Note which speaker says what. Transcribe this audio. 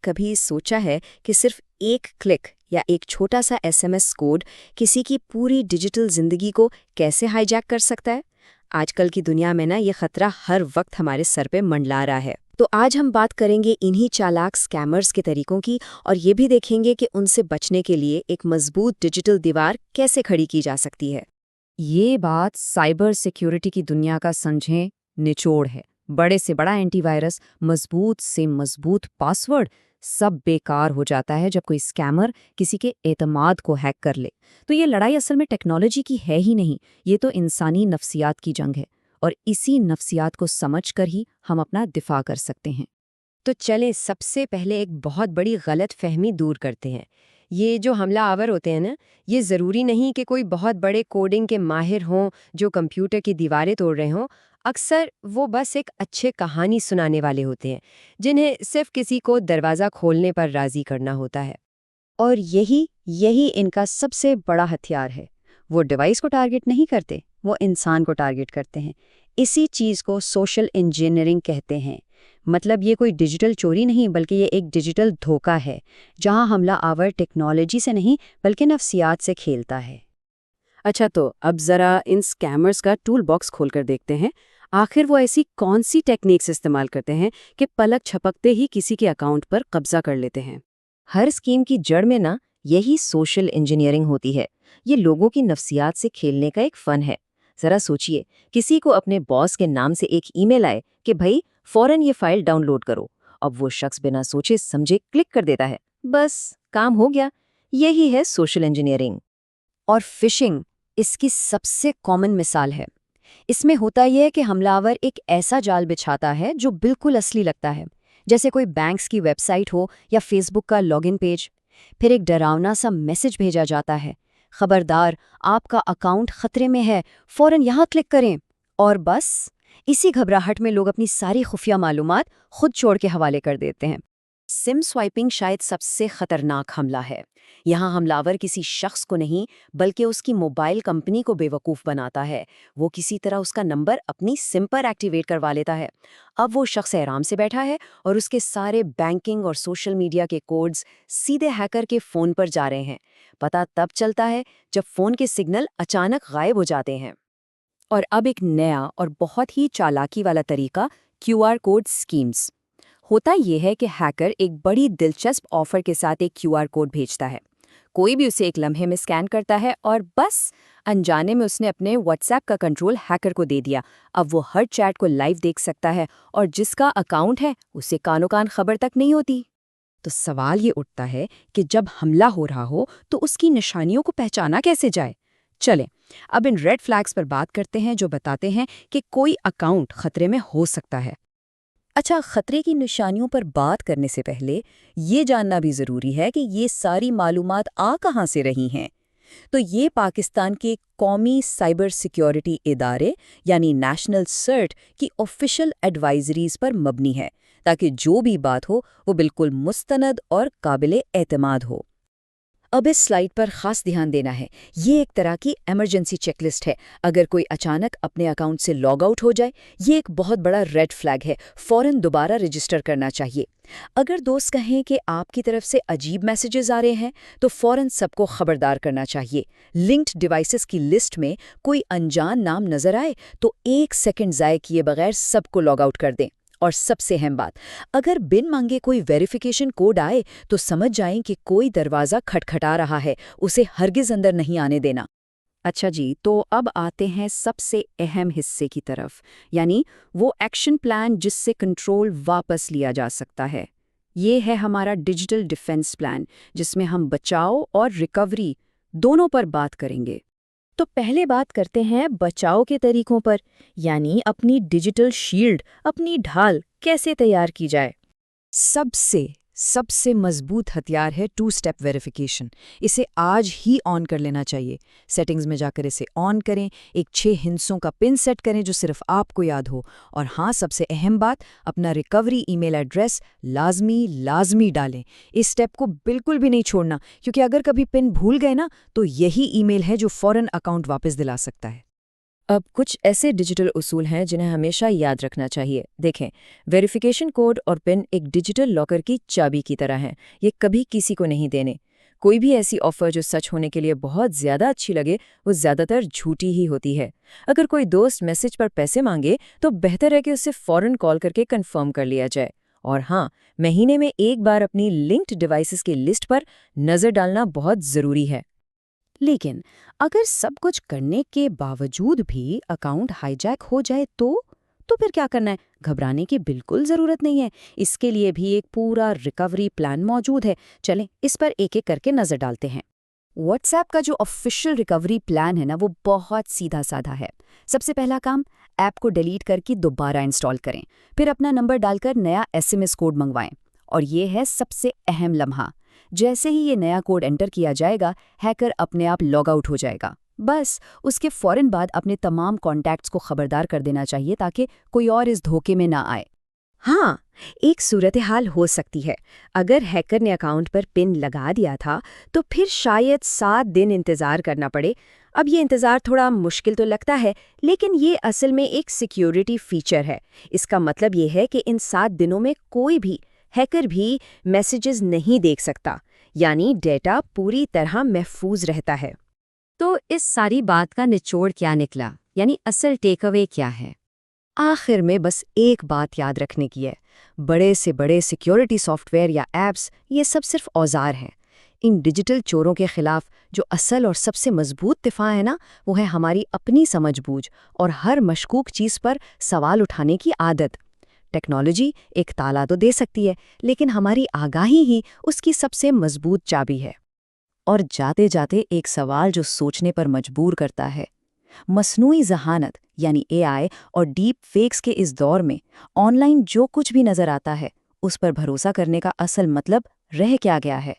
Speaker 1: कभी सोचा है कि सिर्फ एक क्लिक या एक छोटा सा एसएमएस कोड किसी की पूरी डिजिटल जिंदगी को कैसे हाईजैक कर सकता है? आजकल की दुनिया में ना ये खतरा हर वक्त हमारे सर पे मंडला रहा है। तो आज हम बात करेंगे इन्हीं चालाक स्कैमर्स के तरीकों की और ये भी देखेंगे कि उनसे बचने के लिए एक मजबूत डिजिटल दीवार कैसे खड़ी की जा सकती है।
Speaker 2: ये बात साइबर सिक्योरिटी की दुनिया का समझें निचोड़ है। बड़े से बड़ा एंटीवायरस, मजबूत से मजबूत पासवर्ड, सब बेकार हो जाता है जब कोई स्कैमर किसी के एतमाद को हैक कर ले। तो ये लड़ाई असल में टेक्नोलॉजी की है ही नहीं, ये तो इंसानी नफ्सियात की जंग है और इसी नफ्सियात को समझकर ही हम अपना दिफा कर सकते हैं।
Speaker 3: तो चलें सबसे पहले एक बहुत बड़ी गलत फहमी दूर करते हैं। ये जो हमलावर होते हैं ना, ये ज़रूरी नहीं कि कोई बहुत बड़े कोडिंग के माहिर हों जो कंप्यूटर की दीवारें तोड़ रहे हों। अक्सर वो बस एक अच्छे कहानी सुनाने वाले होते हैं जिन्हें सिर्फ किसी को दरवाज़ा खोलने पर राज़ी करना होता है।
Speaker 1: और यही यही इनका सबसे बड़ा हथियार है। वो डिवाइस को टारगेट नहीं करते, वो इंसान को टारगेट करते हैं। इसी चीज़ को सोशल इंजीनियरिंग कहते हैं। मतलब ये कोई डिजिटल चोरी नहीं, बल्कि ये एक डिजिटल धोखा है जहां हमला आवर टेक्नोलॉजी से नहीं बल्कि नफ्सियात से खेलता है।
Speaker 2: अच्छा, तो अब जरा इन स्कैमर्स का टूल बॉक्स खोलकर देखते हैं। आखिर वो ऐसी कौन सी टेक्निक्स इस्तेमाल करते हैं कि पलक झपकते ही किसी के अकाउंट पर कब्जा कर लेते हैं?
Speaker 3: हर स्कीम की जड़ में ना यही सोशल इंजीनियरिंग होती है। ये लोगों की नफ्सियात से खेलने का एक फन है। जरा सोचिए, किसी को अपने बॉस के नाम से एक ईमेल आए कि भाई फौरन ये फाइल डाउनलोड करो। अब वो शख्स बिना सोचे समझे क्लिक कर देता है, बस काम हो गया। यही है सोशल इंजीनियरिंग।
Speaker 1: और फिशिंग इसकी सबसे कॉमन मिसाल है। इसमें होता यह है कि हमलावर एक ऐसा जाल बिछाता है जो बिल्कुल असली लगता है, जैसे कोई बैंक्स की वेबसाइट हो या फेसबुक का लॉगिन पेज। फिर एक डरावना सा मैसेज भेजा जाता है, खबरदार आपका अकाउंट खतरे में है, फौरन यहाँ क्लिक करें। और बस इसी घबराहट में लोग अपनी सारी खुफिया मालूमात खुद छोड़ के हवाले कर देते हैं।
Speaker 2: सिम स्वाइपिंग शायद सबसे खतरनाक हमला है। यहाँ हमलावर किसी शख्स को नहीं बल्कि उसकी मोबाइल कंपनी को बेवकूफ़ बनाता है। वो किसी तरह उसका नंबर अपनी सिम पर एक्टिवेट करवा लेता है। अब वो शख्स आराम से बैठा है और उसके सारे बैंकिंग और सोशल मीडिया के कोड्स सीधे हैकर के फ़ोन पर जा रहे हैं। पता तब चलता है जब फ़ोन के सिग्नल अचानक गायब हो जाते हैं। और अब एक नया और बहुत ही चालाकी वाला तरीका, क्यूआर कोड स्कीम्स। होता यह है कि हैकर एक बड़ी दिलचस्प ऑफर के साथ एक क्यूआर कोड भेजता है। कोई भी उसे एक लम्हे में स्कैन करता है और बस अनजाने में उसने अपने व्हाट्सएप का कंट्रोल हैकर को दे दिया। अब वो हर चैट को लाइव देख सकता है और जिसका अकाउंट है उसे कानो कान खबर तक नहीं होती।
Speaker 1: तो सवाल ये उठता है कि जब हमला हो रहा हो तो उसकी निशानियों को पहचाना कैसे जाए? चलें, अब इन रेड फ्लैग्स पर बात करते हैं जो बताते हैं कि कोई अकाउंट खतरे में हो सकता है। अच्छा, खतरे की निशानियों पर बात करने से पहले ये जानना भी ज़रूरी है कि ये सारी मालूमात आ कहाँ से रही हैं। तो ये पाकिस्तान के कौमी साइबर सिक्योरिटी इदारे यानी नेशनल सर्ट की ऑफिशियल एडवाइजरीज पर मबनी है, ताकि जो भी बात हो वो बिल्कुल मुस्तनद और काबिले एतमाद हो। अब इस स्लाइड पर खास ध्यान देना है। ये एक तरह की इमरजेंसी चेकलिस्ट है। अगर कोई अचानक अपने अकाउंट से लॉग आउट हो जाए, ये एक बहुत बड़ा रेड फ्लैग है। फौरन दोबारा रजिस्टर करना चाहिए। अगर दोस्त कहें कि आपकी तरफ से अजीब मैसेजेस आ रहे हैं, तो फौरन सबको खबरदार करना चाहिए। लिंक्ड डिवाइसेस की लिस्ट में कोई अनजान नाम नजर आए तो 1 सेकंड ज़ाय किए बगैर सबको लॉग आउट कर दें। और सबसे अहम बात, अगर बिन मांगे कोई वेरिफिकेशन कोड आए तो समझ जाएं कि कोई दरवाज़ा खटखटा रहा है, उसे हरगिज़ अंदर नहीं आने देना। अच्छा जी, तो अब आते हैं सबसे अहम हिस्से की तरफ, यानी वो एक्शन प्लान जिससे कंट्रोल वापस लिया जा सकता है। ये है हमारा डिजिटल डिफेंस प्लान, जिसमें हम बचाव और रिकवरी दोनों पर बात करेंगे। तो पहले बात करते हैं बचाव के तरीकों पर, यानी अपनी डिजिटल शील्ड, अपनी ढाल कैसे तैयार की जाए। सबसे मजबूत हथियार है 2 स्टेप वेरिफिकेशन। इसे आज ही ऑन कर लेना चाहिए। सेटिंग्स में जाकर इसे ऑन करें, एक 6 हिंसों का पिन सेट करें जो सिर्फ आपको याद हो। और हाँ, सबसे अहम बात, अपना रिकवरी ईमेल एड्रेस लाजमी डालें। इस स्टेप को बिल्कुल भी नहीं छोड़ना, क्योंकि अगर कभी पिन भूल गए ना, तो यही ईमेल है जो फौरन अकाउंट वापस दिला सकता है।
Speaker 2: अब कुछ ऐसे डिजिटल उसूल हैं जिन्हें हमेशा याद रखना चाहिए। देखें, वेरिफिकेशन कोड और पिन एक डिजिटल लॉकर की चाबी की तरह हैं। ये कभी किसी को नहीं देने। कोई भी ऐसी ऑफर जो सच होने के लिए बहुत ज़्यादा अच्छी लगे, वो ज़्यादातर झूठी ही होती है। अगर कोई दोस्त मैसेज पर पैसे मांगे, तो बेहतर है कि उससे फ़ौरन कॉल करके कंफर्म कर लिया जाए। और हाँ, महीने में एक बार अपनी लिंक्ड डिवाइसेस की लिस्ट पर नज़र डालना बहुत ज़रूरी है।
Speaker 1: लेकिन अगर सब कुछ करने के बावजूद भी अकाउंट हाईजैक हो जाए तो फिर क्या करना है? घबराने की बिल्कुल ज़रूरत नहीं है। इसके लिए भी एक पूरा रिकवरी प्लान मौजूद है। चलें इस पर एक-एक करके नज़र डालते हैं। व्हाट्सएप का जो ऑफिशियल रिकवरी प्लान है ना, वो बहुत सीधा साधा है। सबसे पहला काम, ऐप को डिलीट करके दोबारा इंस्टॉल करें। फिर अपना नंबर डालकर नया एसएमएस कोड मंगवाएं। और ये है सबसे अहम लम्हा। जैसे ही ये नया कोड एंटर किया जाएगा, हैकर अपने आप लॉग आउट हो जाएगा। बस उसके फौरन बाद अपने तमाम कॉन्टैक्ट्स को खबरदार कर देना चाहिए ताकि कोई और इस धोखे में ना आए।
Speaker 3: हाँ, एक सूरत हाल हो सकती है। अगर हैकर ने अकाउंट पर पिन लगा दिया था, तो फिर शायद 7 दिन इंतज़ार करना पड़े। अब ये इंतज़ार थोड़ा मुश्किल तो लगता है, लेकिन ये असल में एक सिक्योरिटी फीचर है। इसका मतलब ये है कि इन 7 दिनों में कोई भी हैकर भी मैसेजेस नहीं देख सकता, यानी डेटा पूरी तरह महफूज रहता है। तो इस सारी बात का निचोड़ क्या निकला, यानी असल टेकअवे क्या है? आखिर में बस एक बात याद रखने की है, बड़े से बड़े सिक्योरिटी सॉफ्टवेयर या ऐप्स ये सब सिर्फ औजार हैं। इन डिजिटल चोरों के खिलाफ जो असल और सबसे मजबूत दिफा है ना, वो है हमारी अपनी समझबूझ और हर मशकूक चीज़ पर सवाल उठाने की आदत। टेक्नोलॉजी एक ताला तो दे सकती है, लेकिन हमारी आगाही ही उसकी सबसे मजबूत चाबी है। और जाते जाते एक सवाल जो सोचने पर मजबूर करता है, मसनूई ज़हानत यानी एआई और डीप फेक्स के इस दौर में ऑनलाइन जो कुछ भी नज़र आता है, उस पर भरोसा करने का असल मतलब रह क्या गया है?